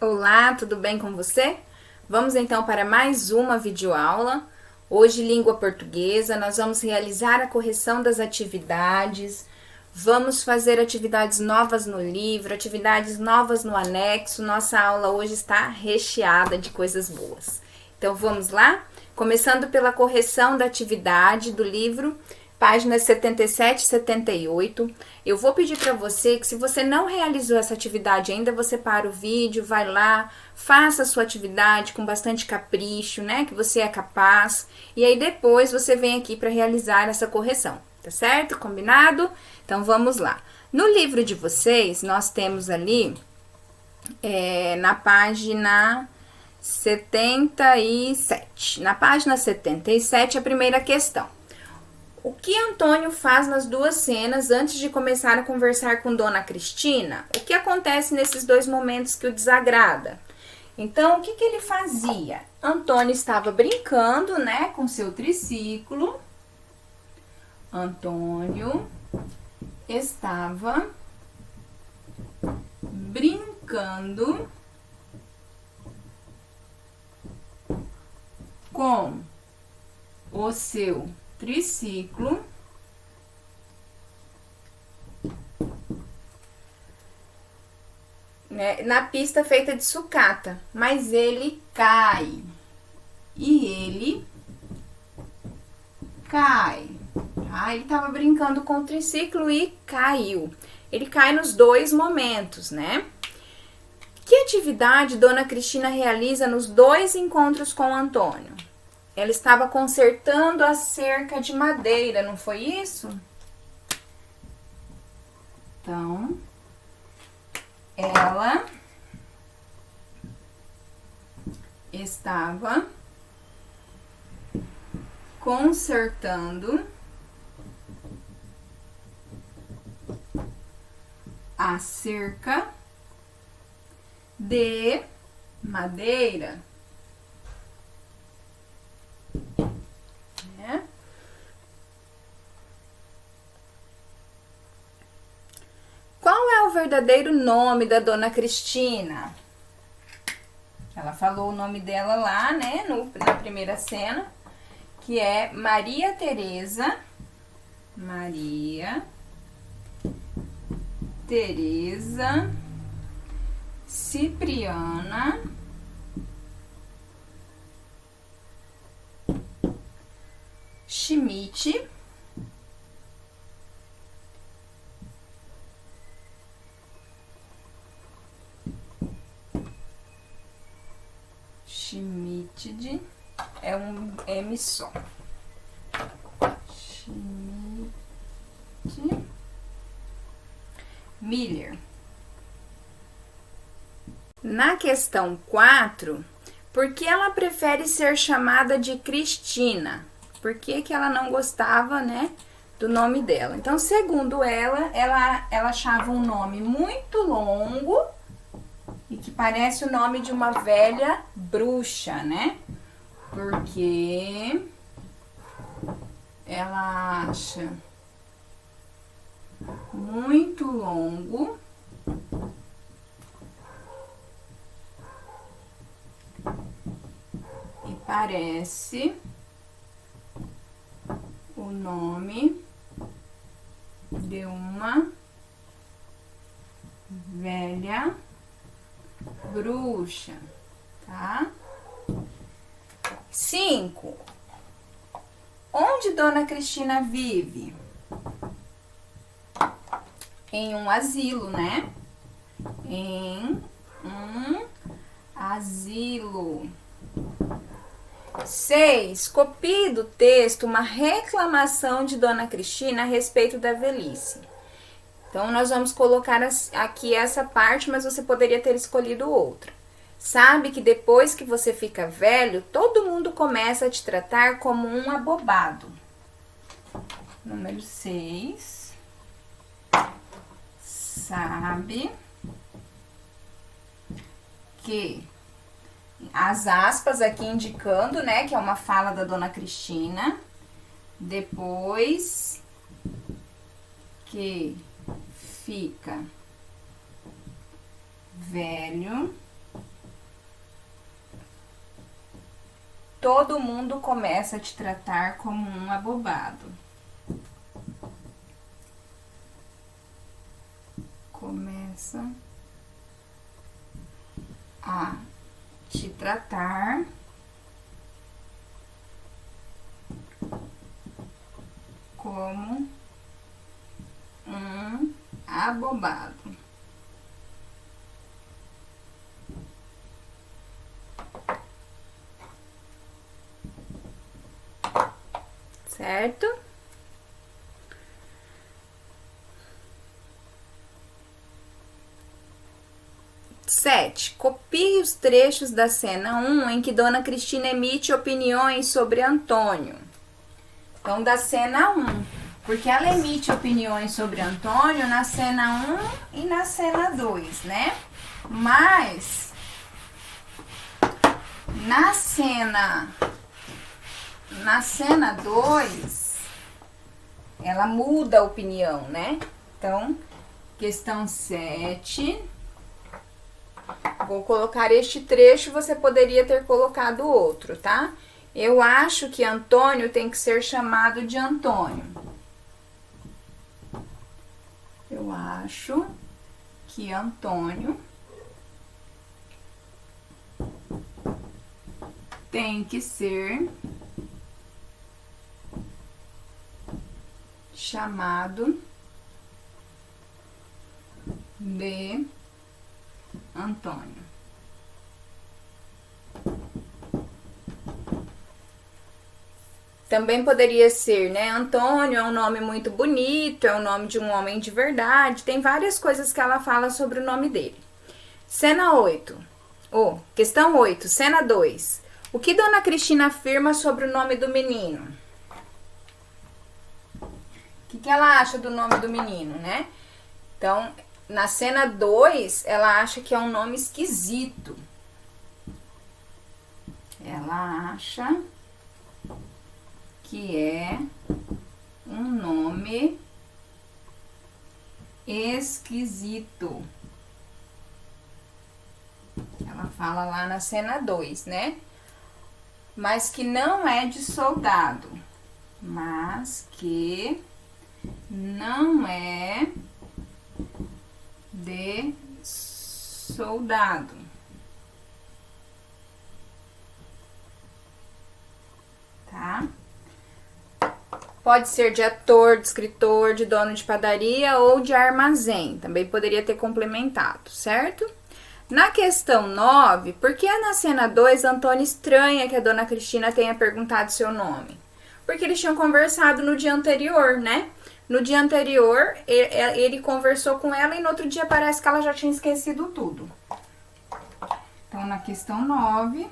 Olá, tudo bem com você? Vamos então para mais uma videoaula. Hoje, língua portuguesa, nós vamos realizar a correção das atividades, vamos fazer atividades novas no livro, atividades novas no anexo. Nossa aula hoje está recheada de coisas boas. Então vamos lá? Começando pela correção da atividade do livro, páginas 77 e 78. Eu vou pedir para você que, se você não realizou essa atividade ainda, você para o vídeo, vai lá, faça a sua atividade com bastante capricho, né? Que você é capaz. E aí depois você vem aqui para realizar essa correção, tá certo? Combinado? Então vamos lá. No livro de vocês, nós temos ali na página 77. Na página 77, a primeira questão. O que Antônio faz nas duas cenas antes de começar a conversar com Dona Cristina? O que acontece nesses dois momentos que o desagrada? Então, o que ele fazia? Antônio estava brincando, né, com seu triciclo. Antônio estava brincando com o seu triciclo na pista feita de sucata, mas ele cai. E ele cai. Tá? Ele estava brincando com o triciclo e caiu. Ele cai nos dois momentos, né? Que atividade Dona Cristina realiza nos dois encontros com Antônio? Ela estava consertando a cerca de madeira, não foi isso? Então, ela estava consertando a cerca de madeira. Qual é o verdadeiro nome da Dona Cristina? Ela falou o nome dela lá, né, na primeira cena, que é Maria Teresa. Maria Teresa Cipriana Schmidt Schmidt é um M só. Schmidt Miller. Na questão 4, por que ela prefere ser chamada de Cristina? Por que ela não gostava, né, do nome dela? Então, segundo ela achava um nome muito longo e que parece o nome de uma velha bruxa, né? Porque ela acha muito longo e parece o nome de uma velha bruxa, tá? 5. Onde Dona Cristina vive? Em um asilo, né? Em um asilo. 6. Copie do texto uma reclamação de Dona Cristina a respeito da velhice. Então, nós vamos colocar aqui essa parte, mas você poderia ter escolhido outra. Sabe que depois que você fica velho, todo mundo começa a te tratar como um abobado. Número 6. Sabe que as aspas aqui indicando, né, que é uma fala da Dona Cristina. Depois que fica velho, todo mundo começa a te tratar como um abobado. Começa a te tratar como um abobado. Certo? Sete. Copie os trechos da cena 1 em que Dona Cristina emite opiniões sobre Antônio. Então, da cena 1, porque ela emite opiniões sobre Antônio na cena 1 e na cena 2, né? Mas, na cena 2, ela muda a opinião, né? Então, questão 7. Vou colocar este trecho, você poderia ter colocado outro, tá? Eu acho que Antônio tem que ser chamado de Antônio. Eu acho que Antônio tem que ser chamado de Antônio. Também poderia ser, né? Antônio é um nome muito bonito, é o nome de um homem de verdade. Tem várias coisas que ela fala sobre o nome dele. Cena 8. Questão 8, cena 2. O que Dona Cristina afirma sobre o nome do menino? O que ela acha do nome do menino, né? Então, na cena 2, ela acha que é um nome esquisito. Ela acha que é um nome esquisito. Ela fala lá na cena 2, né? Mas que não é de soldado. Mas que não é de soldado. Tá? Pode ser de ator, de escritor, de dono de padaria ou de armazém. Também poderia ter complementado, certo? Na questão 9, por que na cena 2 Antônio estranha que a Dona Cristina tenha perguntado seu nome? Porque eles tinham conversado no dia anterior, né? No dia anterior, ele conversou com ela e no outro dia parece que ela já tinha esquecido tudo. Então, na questão 9,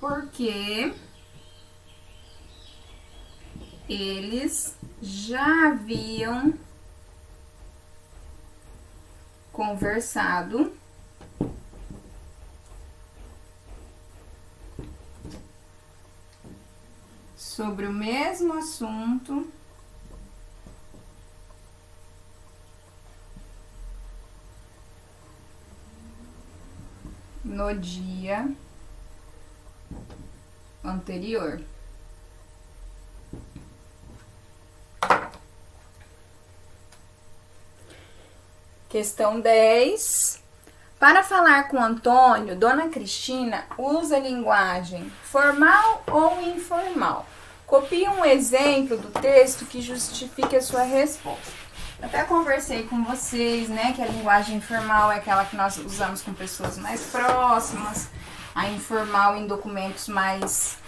porque eles já haviam conversado sobre o mesmo assunto no dia anterior. Questão 10. Para falar com Antônio, Dona Cristina usa linguagem formal ou informal? Copie um exemplo do texto que justifique a sua resposta. Até conversei com vocês, né, que a linguagem informal é aquela que nós usamos com pessoas mais próximas, a informal em documentos mais,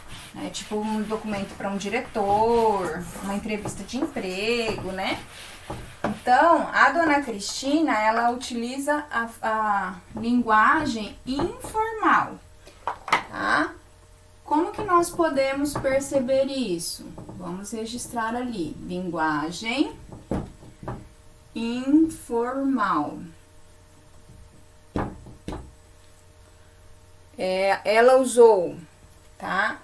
tipo um documento para um diretor, uma entrevista de emprego, né? Então, a Dona Cristina, ela utiliza a linguagem informal, tá? Como que nós podemos perceber isso? Vamos registrar ali, linguagem informal. Ela usou, tá?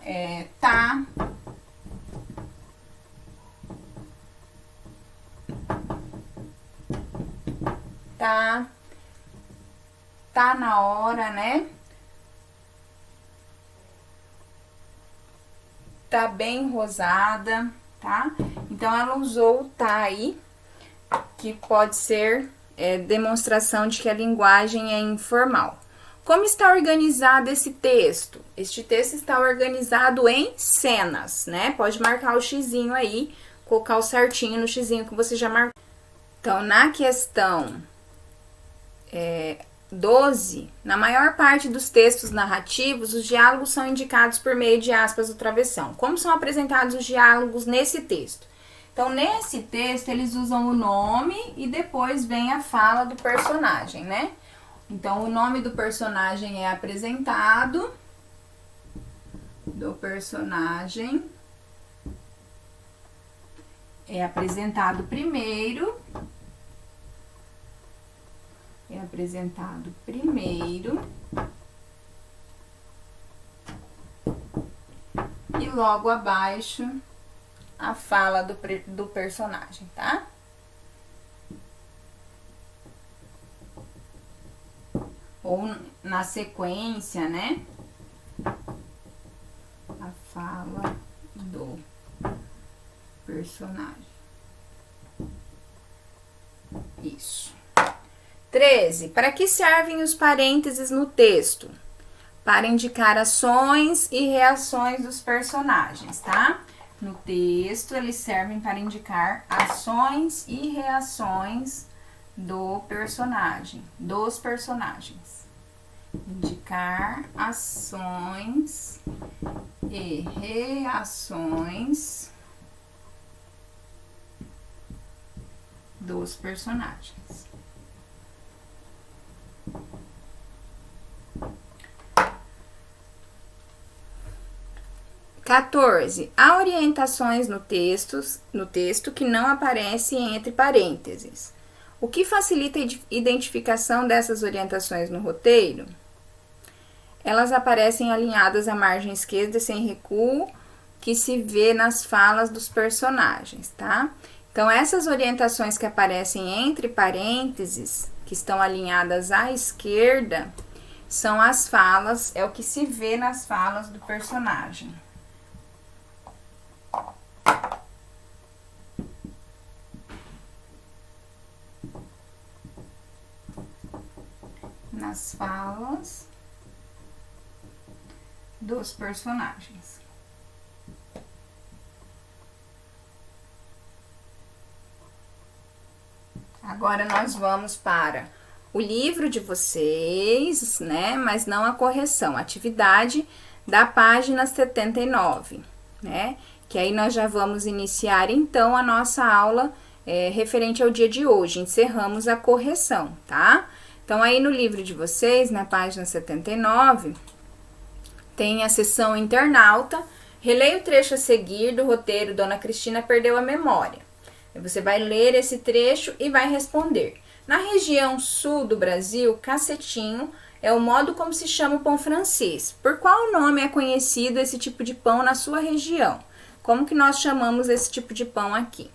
Tá na hora, né? tá bem rosada, tá? Então, ela usou o tá aí, que pode ser demonstração de que a linguagem é informal. Como está organizado esse texto? Este texto está organizado em cenas, né? Pode marcar o xizinho aí, colocar o certinho no xizinho que você já marcou. Então, na questão 12, na maior parte dos textos narrativos, os diálogos são indicados por meio de aspas do travessão. Como são apresentados os diálogos nesse texto? Então, nesse texto, eles usam o nome e depois vem a fala do personagem, né? Então, o nome do personagem é apresentado, primeiro, e logo abaixo a fala do personagem, tá? Ou na sequência, né? A fala do personagem. Isso. 13. Para que servem os parênteses no texto? Para indicar ações e reações dos personagens, tá? No texto, eles servem para indicar ações e reações dos personagens. Indicar ações e reações dos personagens. Há orientações no texto que não aparecem entre parênteses. O que facilita a identificação dessas orientações no roteiro? Elas aparecem alinhadas à margem esquerda sem recuo, que se vê nas falas dos personagens, tá? Então, essas orientações que aparecem entre parênteses, que estão alinhadas à esquerda, são as falas, é o que se vê nas falas do personagem. Nas falas dos personagens. Agora nós vamos para o livro de vocês, né? Mas não a correção, atividade da página 79, né? Que aí nós já vamos iniciar então a nossa aula referente ao dia de hoje. Encerramos a correção, tá? Então, aí no livro de vocês, na página 79, tem a seção internauta. Releia o trecho a seguir do roteiro Dona Cristina Perdeu a Memória. Você vai ler esse trecho e vai responder. Na região sul do Brasil, cacetinho é o modo como se chama o pão francês. Por qual nome é conhecido esse tipo de pão na sua região? Como que nós chamamos esse tipo de pão aqui?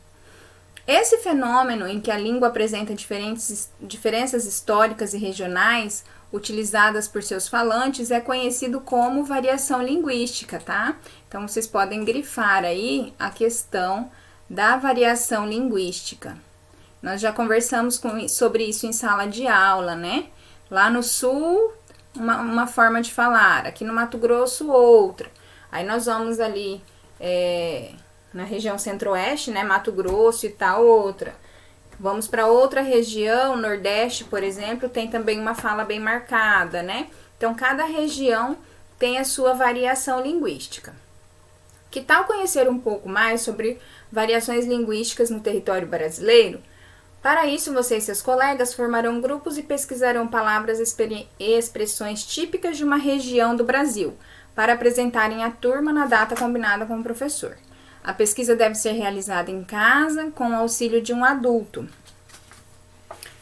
Esse fenômeno em que a língua apresenta diferenças históricas e regionais utilizadas por seus falantes é conhecido como variação linguística, tá? Então, vocês podem grifar aí a questão da variação linguística. Nós já conversamos sobre isso em sala de aula, né? Lá no sul, uma forma de falar, aqui no Mato Grosso, outra. Aí nós vamos ali na região centro-oeste, né, Mato Grosso e tal, outra. Vamos para outra região, Nordeste, por exemplo, tem também uma fala bem marcada, né? Então, cada região tem a sua variação linguística. Que tal conhecer um pouco mais sobre variações linguísticas no território brasileiro? Para isso, você e seus colegas formarão grupos e pesquisarão palavras e expressões típicas de uma região do Brasil, para apresentarem à turma na data combinada com o professor. A pesquisa deve ser realizada em casa com o auxílio de um adulto.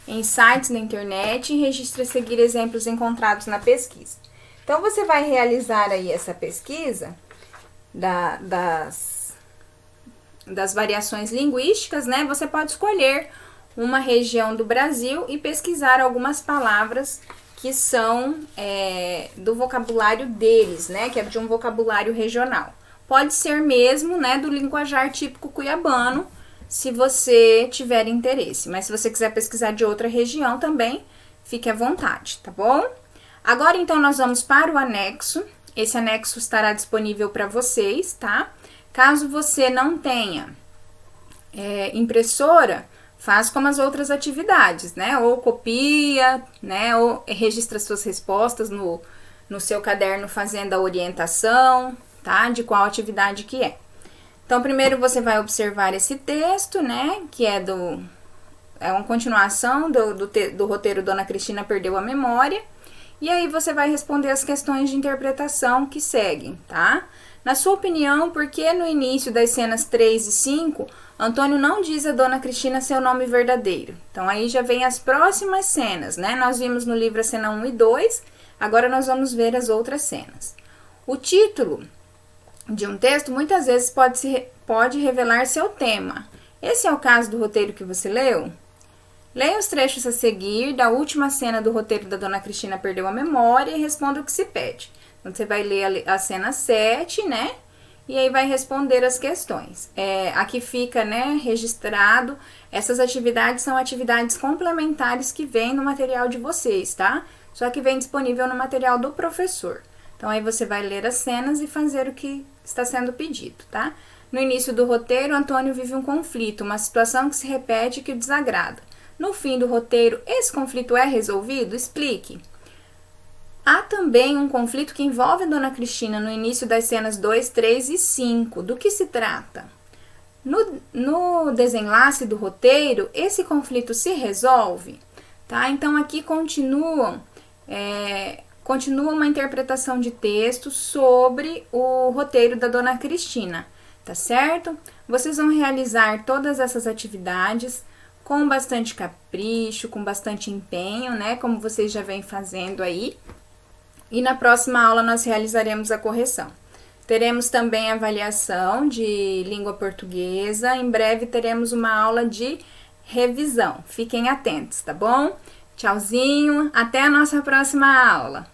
Em sites na internet, registre a seguir exemplos encontrados na pesquisa. Então, você vai realizar aí essa pesquisa das variações linguísticas, né? Você pode escolher uma região do Brasil e pesquisar algumas palavras que são do vocabulário deles, né? Que é de um vocabulário regional. pode ser mesmo, né, do linguajar típico cuiabano, se você tiver interesse. Mas se você quiser pesquisar de outra região também, fique à vontade, tá bom? Agora, então, nós vamos para o anexo. Esse anexo estará disponível para vocês, tá? Caso você não tenha impressora, faz como as outras atividades, né? Ou copia, né? Ou registra suas respostas no seu caderno fazendo a orientação, tá? De qual atividade que é. Então, primeiro você vai observar esse texto, né? Que é uma continuação do roteiro Dona Cristina Perdeu a Memória. E aí você vai responder as questões de interpretação que seguem, tá? Na sua opinião, por que no início das cenas 3 e 5, Antônio não diz a Dona Cristina seu nome verdadeiro? Então, aí já vem as próximas cenas, né? Nós vimos no livro a cena 1 e 2, agora nós vamos ver as outras cenas. O título de um texto, muitas vezes, pode revelar seu tema. Esse é o caso do roteiro que você leu? Leia os trechos a seguir da última cena do roteiro da Dona Cristina Perdeu a Memória e responda o que se pede. Então, você vai ler a cena 7, né? E aí vai responder as questões. Aqui fica, né, registrado, essas atividades são atividades complementares que vêm no material de vocês, tá? Só que vem disponível no material do professor. Então, aí você vai ler as cenas e fazer o que está sendo pedido, tá? No início do roteiro, Antônio vive um conflito, uma situação que se repete e que o desagrada. No fim do roteiro, esse conflito é resolvido? Explique. Há também um conflito que envolve a Dona Cristina no início das cenas 2, 3 e 5. Do que se trata? No desenlace do roteiro, esse conflito se resolve? Tá? Então, aqui continua uma interpretação de texto sobre o roteiro da Dona Cristina, tá certo? Vocês vão realizar todas essas atividades com bastante capricho, com bastante empenho, né? Como vocês já vêm fazendo aí. E na próxima aula nós realizaremos a correção. Teremos também avaliação de língua portuguesa. Em breve teremos uma aula de revisão. Fiquem atentos, tá bom? Tchauzinho, até a nossa próxima aula.